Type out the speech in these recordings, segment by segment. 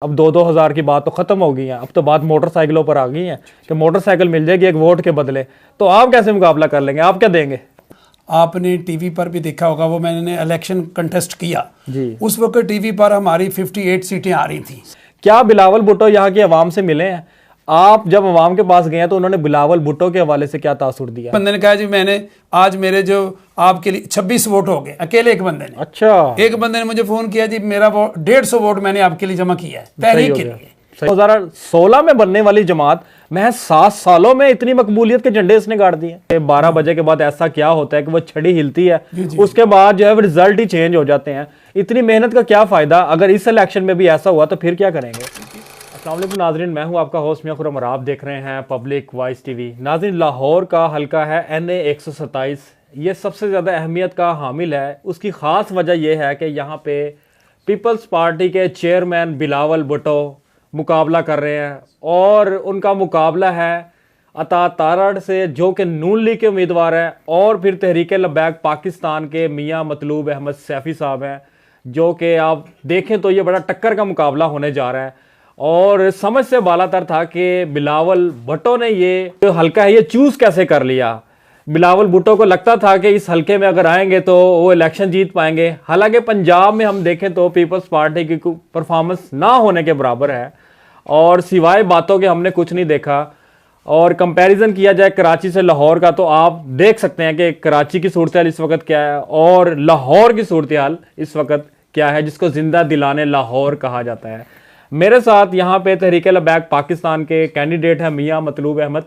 अब 2-2 हज़ार की बात तो ख़त्म हो गई है। अब तो बात मोटरसाइकिलों पर आ गई है कि मोटरसाइकिल मिल जाएगी एक वोट के बदले। तो आप कैसे मुकाबला कर लेंगे? आप क्या देंगे? आपने टीवी पर भी देखा होगा, वो मैंने इलेक्शन कंटेस्ट किया जी। उस वक्त टीवी पर हमारी 58 सीटें आ रही थी। क्या बिलावल भुट्टो यहाँ की आवाम से मिले हैं? आप जब आवाम के पास गए हैं तो उन्होंने बिलावल भुट्टो के हवाले से क्या तासुर दिया? बंदे ने कहा जी मैंने आज मेरे जो आपके लिए 26 वोट हो गए, अकेले एक बंदे ने। अच्छा। एक बंदे ने मुझे फोन किया जी मेरा 150 वोट मैंने आपके लिए जमा किया है तहरीक के लिए। 2016 में बनने वाली जमात महज 7 सालों में इतनी मकबूलियत के झंडे इसने गाड़ दिए। 12 बजे के बाद ऐसा क्या होता है कि वो छड़ी हिलती है, उसके बाद जो है रिजल्ट ही चेंज हो जाते हैं। इतनी मेहनत का क्या फायदा? अगर इस इलेक्शन में भी ऐसा हुआ तो फिर क्या करेंगे? अस्सलाम वालेकुम नाज़रीन, मैं हूं आपका होस्ट मियां खुर्रम और आप देख रहे हैं पब्लिक वॉइस टीवी। नाज़रीन, लाहौर का हल्का है NA 127, ये सबसे ज़्यादा अहमियत का हामिल है। उसकी ख़ास वजह यह है कि यहाँ पे पीपल्स पार्टी के चेयरमैन बिलावल भुट्टो मुकाबला कर रहे हैं और उनका मुकाबला है अता तारड़ से जो कि नून लीग के उम्मीदवार हैं, और फिर तहरीक लब्बैक पाकिस्तान के मियां मतलूब अहमद सैफ़ी साहब हैं, जो कि आप देखें तो ये बड़ा टक्कर का मुकाबला होने जा रहा है। और समझ से बालातर था कि बिलावल भुट्टो ने ये जो हल्का है ये चूज़ कैसे कर लिया। बिलावल भुट्टो को लगता था कि इस हल्के में अगर आएंगे तो वो इलेक्शन जीत पाएंगे। हालांकि पंजाब में हम देखें तो पीपल्स पार्टी की परफॉर्मेंस ना होने के बराबर है और सिवाय बातों के हमने कुछ नहीं देखा। और कंपैरिजन किया जाए कराची से लाहौर का तो आप देख सकते हैं कि कराची की सूरत हाल इस वक्त क्या है और लाहौर की सूरत हाल इस वक्त क्या है, जिसको जिंदा दिलाने लाहौर कहा जाता है। मेरे साथ यहाँ पे तहरीक लब्बैक पाकिस्तान के कैंडिडेट हैं मियां मतलूब अहमद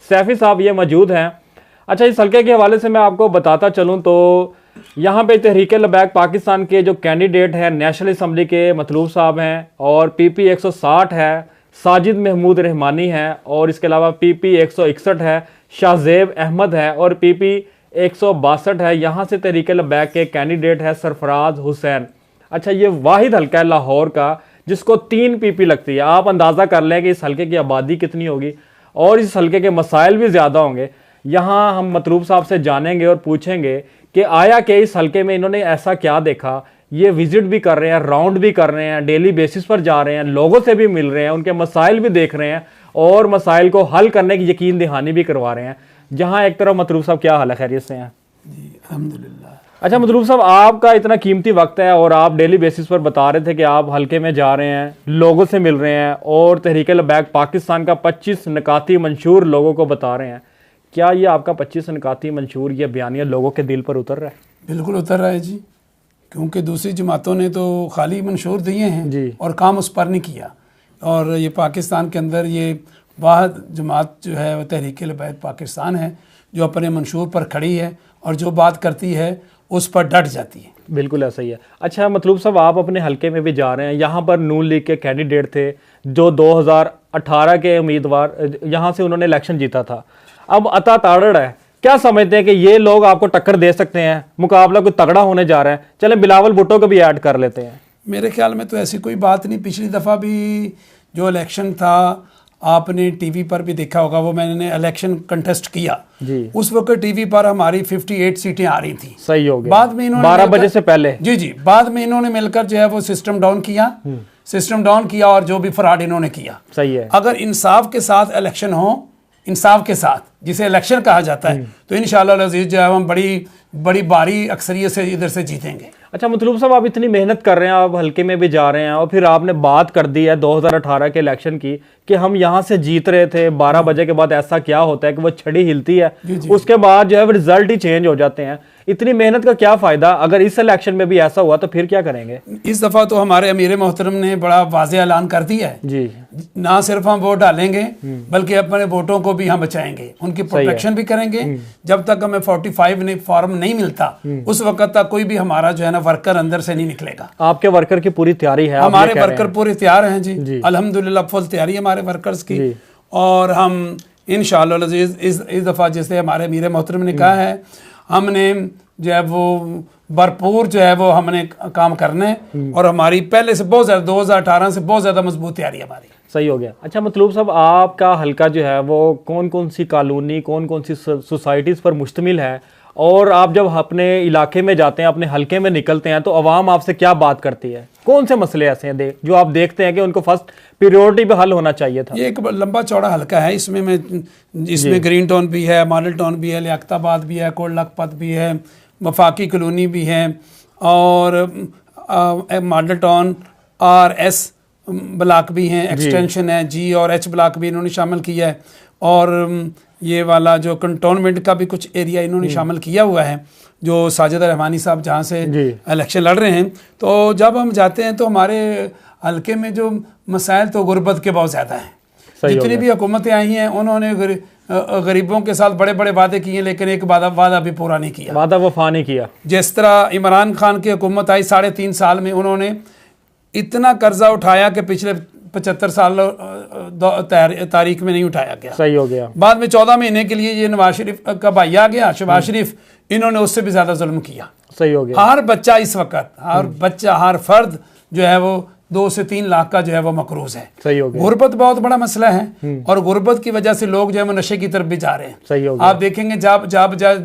सैफ़ी साहब, ये मौजूद हैं। अच्छा, इस हल्के के हवाले से मैं आपको बताता चलूं तो यहाँ पे तहरीक लब्बैक पाकिस्तान के जो कैंडिडेट हैं नेशनल असम्बली के मतलूब साहब हैं, और PP 160 है साजिद महमूद रहमानी है, और इसके अलावा PP 161 है शाहजेब अहमद है, और PP 162 है यहाँ से तहरीक लब्बैक के कैंडिडेट है सरफराज हुसैन। अच्छा, ये वाहिद हल्का है लाहौर का जिसको 3 PP लगती है। आप अंदाज़ा कर लें कि इस हल्के की आबादी कितनी होगी और इस हल्के के मसाइल भी ज़्यादा होंगे। यहाँ हम मतलूब साहब से जानेंगे और पूछेंगे कि आया कि इस हल्के में इन्होंने ऐसा क्या देखा। ये विजिट भी कर रहे हैं, राउंड भी कर रहे हैं, डेली बेसिस पर जा रहे हैं, लोगों से भी मिल रहे हैं, उनके मसाइल भी देख रहे हैं और मसाइल को हल करने की यकीन दहानी भी करवा रहे हैं। जहाँ एक तरफ मतलूब साहब, क्या हाल है, खैरियत से हैं? जी अल्हम्दुलिल्लाह। अच्छा मतलूब साहब, आपका इतना कीमती वक्त है और आप डेली बेसिस पर बता रहे थे कि आप हल्के में जा रहे हैं, लोगों से मिल रहे हैं और तहरीक लब्बैक पाकिस्तान का 25 निकाती मंशूर लोगों को बता रहे हैं। क्या ये आपका 25 निकाती मंशूर, ये बयानिया लोगों के दिल पर उतर रहा है? बिल्कुल उतर रहा है जी, क्योंकि दूसरी जमातों ने तो खाली मंशूर दिए हैं जी और काम उस पर नहीं किया। और ये पाकिस्तान के अंदर ये वाहिद जमात जो है वो तहरीक लब्बैक पाकिस्तान है जो अपने मंशूर पर खड़ी है और जो बात करती है उस पर डट जाती है। बिल्कुल ऐसा ही है। अच्छा मतलूब साहब, आप अपने हल्के में भी जा रहे हैं, यहाँ पर नून लीग के कैंडिडेट थे जो 2018 के उम्मीदवार, यहाँ से उन्होंने इलेक्शन जीता था। अब अता तारड़ है, क्या समझते हैं कि ये लोग आपको टक्कर दे सकते हैं? मुकाबला कोई तगड़ा होने जा रहा है। चलें बिलावल भुट्टो को भी ऐड कर लेते हैं। मेरे ख्याल में तो ऐसी कोई बात नहीं। पिछली दफ़ा भी जो इलेक्शन था आपने टीवी पर भी देखा होगा, वो मैंने इलेक्शन कंटेस्ट किया जी। उस वक्त टीवी पर हमारी 58 सीटें आ रही थी। सही हो गया। बाद में इन्होंने 12 बजे से पहले जी बाद में इन्होंने मिलकर जो है वो सिस्टम डाउन किया और जो भी फ्रॉड इन्होंने किया। सही है। अगर इंसाफ के साथ इलेक्शन हो, इंसाफ के साथ जिसे इलेक्शन कहा जाता है, तो इंशाअल्लाह अज़ीज़ जो है हम बड़ी भारी अक्सरियत से इधर से जीतेंगे। अच्छा मतलूब साहब, आप इतनी मेहनत कर रहे हैं, आप हल्के में भी जा रहे हैं और फिर आपने बात कर दी है 2018 के इलेक्शन की कि हम यहाँ से जीत रहे थे। 12 बजे के बाद ऐसा क्या होता है कि वो छड़ी हिलती है, उसके बाद जो है रिजल्ट ही चेंज हो जाते हैं। इतनी मेहनत का क्या फायदा? अगर इस इलेक्शन में भी ऐसा हुआ तो फिर क्या करेंगे? इस दफ़ा तो हमारे अमीर मोहतरम ने बड़ा वाज़ेह ऐलान कर दिया है जी, ना सिर्फ हम वोट डालेंगे बल्कि अपने वोटों को भी हम बचाएंगे, उनकी प्रोटेक्शन भी करेंगे। जब तक हमें 45 फॉर्म नहीं मिलता उस वक्त तक कोई भी हमारा जो है ना वर्कर अंदर से नहीं निकलेगा। आपके वर्कर की पूरी तैयारी है? हमारे वर्कर पूरे तैयार हैं जी, अल्हम्दुलिल्लाह फुल तैयारी है हमारे वर्कर्स की। और हम इंशाअल्लाह इस दफ़ा जैसे हमारे अमीर मोहतरम ने कहा है, हमने जो है वो भरपूर जो है वो हमने काम करने और हमारी पहले से बहुत ज़्यादा 2018 से बहुत ज़्यादा मजबूत तैयारी हमारी। सही हो गया। अच्छा मतलूब साहब, आपका हल्का जो है वो कौन कौन सी कॉलोनी, कौन कौन सी सोसाइटीज़ पर मुश्तमिल है? और आप जब अपने इलाके में जाते हैं, अपने हल्के में निकलते हैं, तो अवाम आपसे क्या बात करती है? कौन से मसले ऐसे हैं जो आप देखते हैं कि उनको फर्स्ट प्रायोरिटी पे हल होना चाहिए था? ये एक लंबा चौड़ा हल्का है, इसमें ग्रीन टाउन भी है, मॉडल टाउन भी है, लियाकताबाद भी है, कोट लखपत भी है, वफाकी कॉलोनी भी है, और मॉडल टाउन RS ब्लॉक भी हैं, एक्सटेंशन है, G और H ब्लॉक भी इन्होंने शामिल किया है, और ये वाला जो कंटोनमेंट का भी कुछ एरिया इन्होंने शामिल किया हुआ है, जो साजिद रहमानी साहब जहाँ से इलेक्शन लड़ रहे हैं। तो जब हम जाते हैं तो हमारे हल्के में जो मसाइल तो गुर्बत के बहुत ज़्यादा हैं। जितनी भी हुकूमतें आई हैं उन्होंने गरीबों के साथ बड़े बड़े वादे किए, लेकिन एक वादा भी पूरा नहीं किया, वादा वफा नहीं किया। जिस तरह इमरान खान की हुकूमत आई 3.5 साल में उन्होंने इतना कर्जा उठाया कि पिछले 75 साल तारीख में नहीं उठाया गया। सही हो गया। बाद में 14 महीने के लिए ये नवाज शरीफ का भाई आ गया, शहबाज शरीफ, इन्होंने उससे भी ज्यादा जुल्म किया। सही हो गया। हर बच्चा इस वक्त, हर फर्द जो है वो 2 से 3 लाख का जो है वो मकरूज है। सही हो गया। गुर्बत बहुत बड़ा मसला है, और गुर्बत की वजह से लोग जो है वो नशे की तरफ भी जा रहे हैं। सही हो गया। आप देखेंगे जब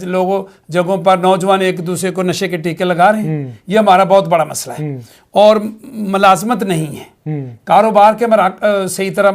लोगों जगहों पर नौजवान एक दूसरे को नशे के टीके लगा रहे हैं, ये हमारा बहुत बड़ा मसला है। और मुलाजमत नहीं है, कारोबार के सही तरह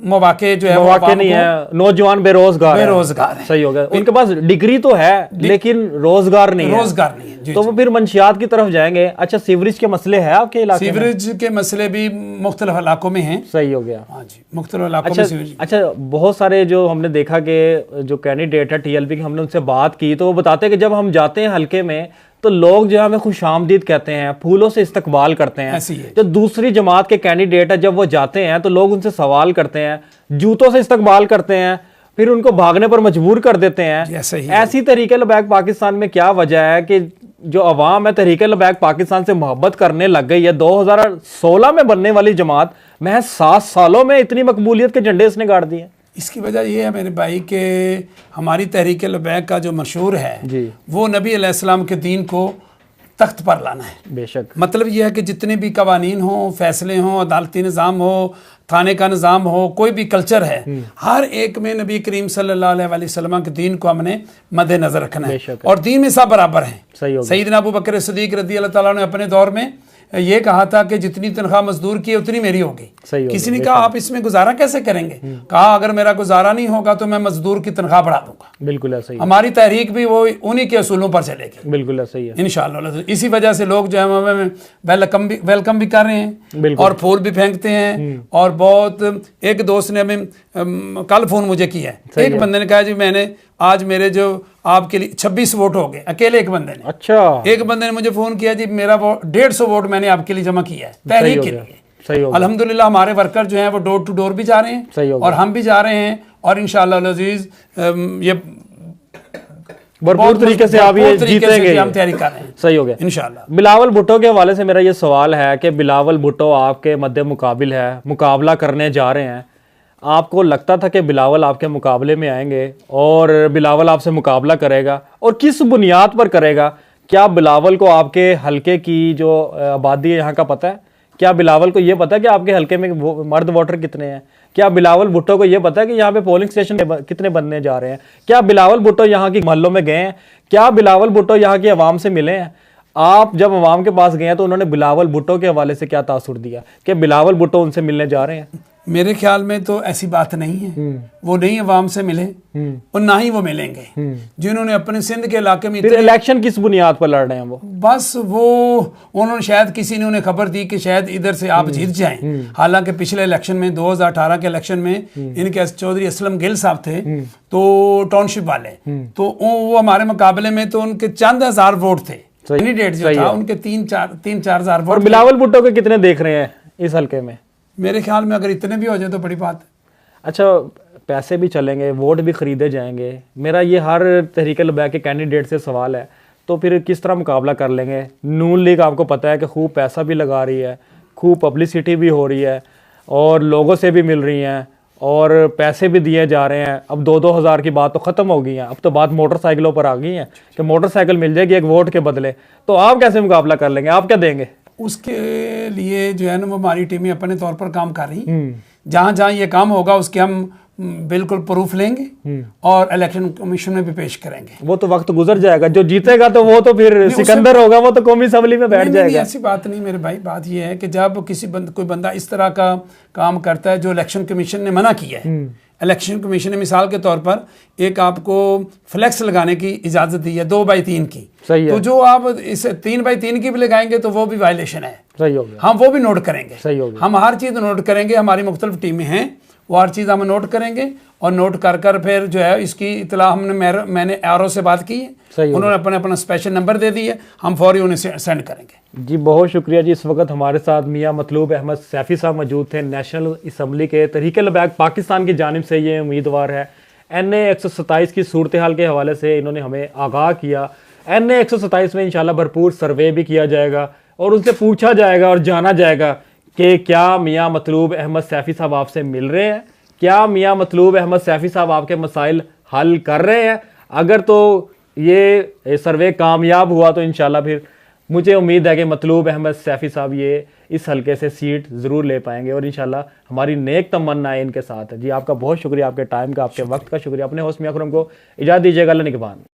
मौके जो है मौके नहीं है, नौजवान बेरोजगार है। सही हो गया। उनके पास डिग्री तो है लेकिन रोजगार नहीं है। तो वो फिर मंशियात की तरफ जाएंगे। अच्छा, सीवरेज के मसले हैं आपके इलाके में? सीवरेज के मसले भी मुख्तलिफ इलाकों में हैं। सही हो गया। हाँ जी, मुख्तलिफ इलाकों में सीवरेज। अच्छा, बहुत सारे जो हमने देखा कि जो कैंडिडेट है TLP की, हमने उनसे बात की तो वो बताते हैं कि जब हम जाते हैं हल्के में तो लोग जो हमें खुशामदीद कहते हैं, फूलों से इस्तकबाल करते हैं। जो दूसरी जमात के कैंडिडेट है जब वो जाते हैं तो लोग उनसे सवाल करते हैं, जूतों से इस्तकबाल करते हैं, फिर उनको भागने पर मजबूर कर देते हैं। ऐसी तहरीक लबैक पाकिस्तान में क्या वजह है कि जो अवाम है तहरीक लबैक पाकिस्तान से मोहब्बत करने लग गई है? 2016 में बनने वाली जमात महज 7 सालों में इतनी मकबूलियत के झंडे इसने गाड़ दिए। इसकी वजह ये है मेरे भाई कि हमारी तहरीक लबैक का जो मशहूर है वो नबी अलैहिस्सलाम के दीन को तख्त पर लाना है। बेशक। मतलब यह है कि जितने भी कवानीन हो, फैसले हों, अदालती निज़ाम हो, थाने का निज़ाम हो, कोई भी कल्चर है, हर एक में नबी करीम सल्लल्लाहु अलैहि वसल्लम के दीन को हमने मद्देनजर रखना है। और दीन में सब बराबर हैं। सैयदना अबू बकर सिद्दीक रज़ी अल्लाह ताला ने अपने दौर में ये कहा था कि जितनी तनख्वाह मजदूर की है उतनी मेरी होगी। किसी ने कहा आप इसमें गुजारा कैसे करेंगे? कहा अगर मेरा गुजारा नहीं होगा तो मैं मजदूर की तनख्वाह बढ़ा दूंगा। बिल्कुल ऐसा ही। हमारी तहरीक भी वो उन्हीं के असूलों पर चलेगी। बिल्कुल ऐसा ही है इंशाअल्लाह। इसी वजह से लोग जो है हमें वेलकम भी कर रहे हैं और फूल भी फेंकते हैं। और बहुत, एक दोस्त ने हमें कल फोन मुझे किया है, एक बंदे ने कहा जी मैंने आज मेरे जो आपके लिए 26 वोट हो गए, अकेले एक बंदे ने। अच्छा। एक बंदे ने मुझे फोन किया जी मेरा 150 वोट मैंने आपके लिए जमा किया है तहरीक के लिए। अल्हम्दुलिल्लाह हमारे वर्कर जो हैं वो डोर टू डोर भी जा रहे हैं और हम भी जा रहे हैं, और इंशाअल्लाह अज़ीज ये भरपूर तरीके से आप ये जीतेंगे, हम तैयारी कर रहे हैं। सही हो गया इंशाअल्लाह। बिलावल भुट्टो के हवाले से मेरा ये सवाल है कि बिलावल भुट्टो आपके मद्दे मुकाबिल है, मुकाबला करने जा रहे हैं, आपको लगता था कि बिलावल आपके मुकाबले में आएंगे और बिलावल आपसे मुकाबला करेगा, और किस बुनियाद पर करेगा? क्या बिलावल को आपके हलके की जो आबादी है यहाँ का पता है? क्या बिलावल को ये पता है कि आपके हलके में मर्द वोटर कितने हैं? क्या बिलावल भुट्टो को ये पता है कि यहाँ पे पोलिंग स्टेशन कितने बनने जा रहे हैं? क्या बिलावल भुट्टो यहाँ की मोहल्लों में गए हैं? क्या बिलावल भुट्टो यहाँ की आवाम से मिले हैं? आप जब अवाम के पास गए हैं तो उन्होंने बिलावल भुट्टो के हवाले से क्या तासुर दिया कि बिलावल भुट्टो उनसे मिलने जा रहे हैं? मेरे ख्याल में तो ऐसी बात नहीं है। वो नहीं अवाम से मिले और ना ही वो मिलेंगे। जिन्होंने अपने सिंध के इलाके में इलेक्शन किस बुनियाद पर लड़ रहे हैं वो? बस वो उन्होंने शायद किसी ने उन्हें खबर दी कि शायद इधर से आप जीत जाएं। हालांकि पिछले इलेक्शन में 2018 के इलेक्शन में इनके चौधरी असलम गिल साहब थे तो टाउनशिप वाले, तो वो हमारे मुकाबले में तो उनके चंद हजार वोट थे। कैंडिडेट जो था उनके 3-4 हजार वोट। और बिलावल भुट्टो के कितने देख रहे हैं इस हल्के में? मेरे ख्याल में अगर इतने भी हो जाए तो बड़ी बात है। अच्छा, पैसे भी चलेंगे, वोट भी खरीदे जाएंगे। मेरा ये हर तहरीक लबैक के कैंडिडेट से सवाल है, तो फिर किस तरह मुकाबला कर लेंगे? नून लीग आपको पता है कि खूब पैसा भी लगा रही है, खूब पब्लिसिटी भी हो रही है, और लोगों से भी मिल रही हैं, और पैसे भी दिए जा रहे हैं। अब 2-2 हज़ार की बात तो ख़त्म हो गई है, अब तो बात मोटरसाइकिलों पर आ गई है कि मोटरसाइकिल मिल जाएगी एक वोट के बदले। तो आप कैसे मुकाबला कर लेंगे? आप क्या देंगे? उसके लिए जो है ना वो हमारी टीमें अपने तौर पर काम कर रही। जहाँ जहाँ ये काम होगा उसके हम बिल्कुल प्रूफ लेंगे और इलेक्शन कमीशन में भी पेश करेंगे। वो तो वक्त गुजर जाएगा, जो जीतेगा तो वो तो फिर सिकंदर होगा, वो तो कौमी असम्बली में बैठ जाएगा। ऐसी बात नहीं मेरे भाई, बात ये है कि जब किसी कोई बंदा इस तरह का काम करता है जो इलेक्शन कमीशन ने मना किया है, इलेक्शन कमीशन ने मिसाल के तौर पर एक आपको फ्लैक्स लगाने की इजाजत दी है 2x3 की, सही है। तो जो आप इस 3x3 की भी लगाएंगे तो वो भी वायलेशन है, सही हो गया। हम वो भी नोट करेंगे, सही हो गया। हम हर चीज़ नोट करेंगे, हमारी मुख्तलिफ टीमें हैं, वो हर चीज़ हम नोट करेंगे और नोट कर कर फिर जो है इसकी इतला मैंने आरओ से बात की है, उन्होंने अपना स्पेशल नंबर दे दिया, हम फौरी उन्हें सेंड करेंगे। जी बहुत शुक्रिया जी। इस वक्त हमारे साथ मियाँ मतलूब अहमद सैफ़ी साहब मौजूद थे, नेशनल असम्बली के तहरीक लबैक पाकिस्तान की जानिब से ये उम्मीदवार है। NA 127 की सूरत हाल के हवाले से इन्होंने हमें आगाह किया। NA 127 में इंशाल्लाह भरपूर सर्वे भी किया जाएगा और उनसे पूछा जाएगा और जाना जाएगा कि क्या मियाँ मतलूब अहमद सैफ़ी साहब आपसे मिल रहे हैं, क्या मियाँ मतलूब अहमद सैफ़ी साहब आपके मसाइल हल कर रहे हैं। अगर तो ये सर्वे कामयाब हुआ तो इंशाल्लाह फिर मुझे उम्मीद है कि मतलूब अहमद सैफ़ी साहब ये इस हलके से सीट ज़रूर ले पाएंगे और इंशाल्लाह हमारी नेक तमन्नाएं इनके साथ है। जी आपका बहुत शुक्रिया, आपके टाइम का, आपके वक्त का शुक्रिया। अपने होस्ट मियाँ खुर्रम को इजाज़त दीजिएगा। अल्लाह निगहबान।